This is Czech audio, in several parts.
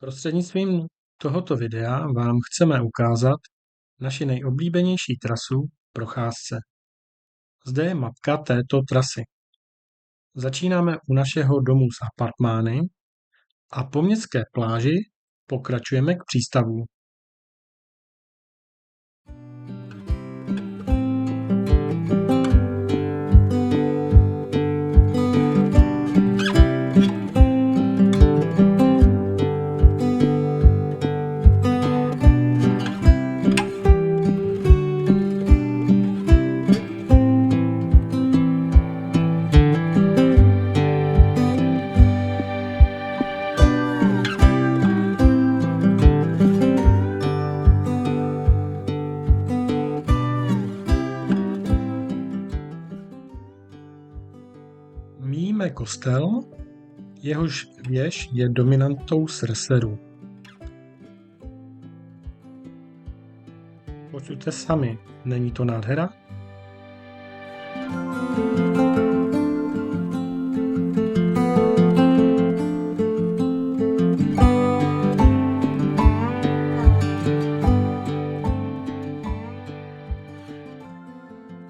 Prostřednictvím tohoto videa vám chceme ukázat naši nejoblíbenější trasu k procházce. Zde je mapka této trasy. Začínáme u našeho domu z apartmány a po městské pláži pokračujeme k přístavu. Míjíme kostel, jehož věž je dominantou Srseru. Posuďte sami, není to nádhera?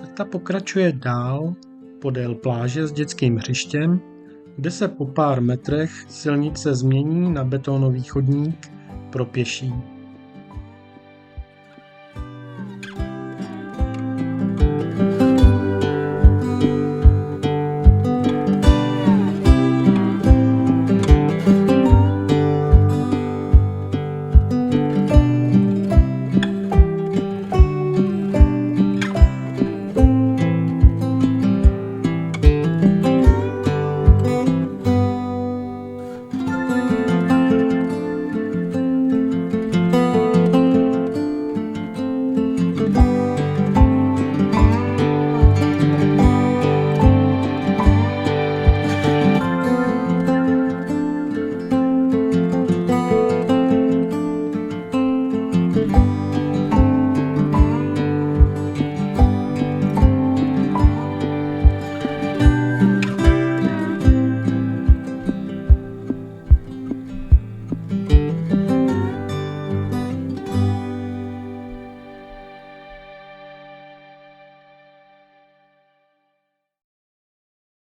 Cesta pokračuje dál podél pláže s dětským hřištěm, kde se po pár metrech silnice změní na betonový chodník pro pěší.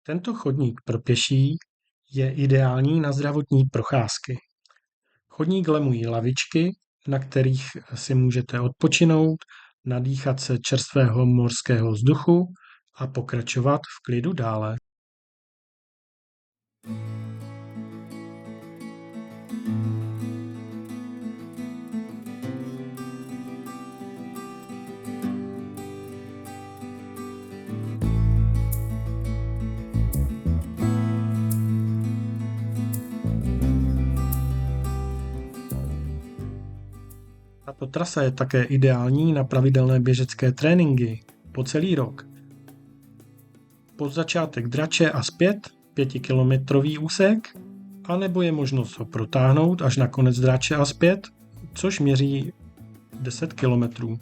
Tento chodník pro pěší je ideální na zdravotní procházky. Chodník lemují lavičky, na kterých si můžete odpočinout, nadýchat se čerstvého mořského vzduchu a pokračovat v klidu dále. Tato trasa je také ideální na pravidelné běžecké tréninky po celý rok. Pod začátek Drače a zpět 5kilometrový úsek, anebo je možnost ho protáhnout až na konec Drače a zpět, což měří 10 kilometrů.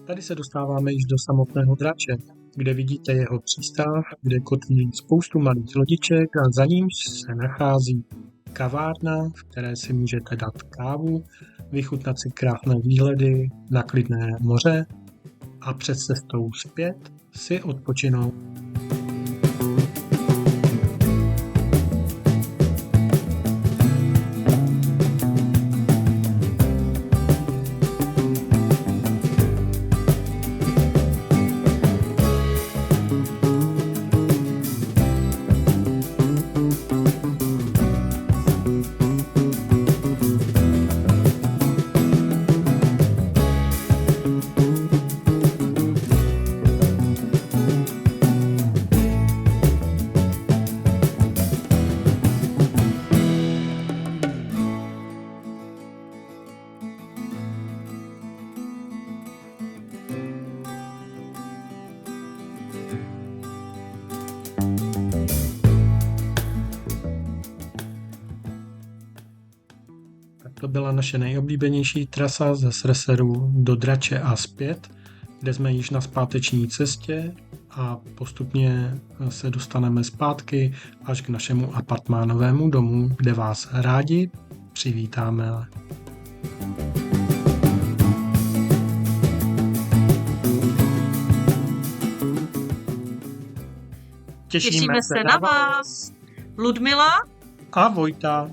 Tady se dostáváme již do samotného Drače, kde vidíte jeho přístav, kde kotví spoustu malých lodiček a za ním se nachází kavárna, v které si můžete dát kávu, vychutnat si krásné výhledy na klidné moře a před cestou zpět si odpočinout. To byla naše nejoblíbenější trasa ze Sreseru do Drače a zpět, kde jsme již na zpáteční cestě a postupně se dostaneme zpátky až k našemu apartmánovému domu, kde vás rádi přivítáme. Těšíme se na vás. Ludmila a Vojta.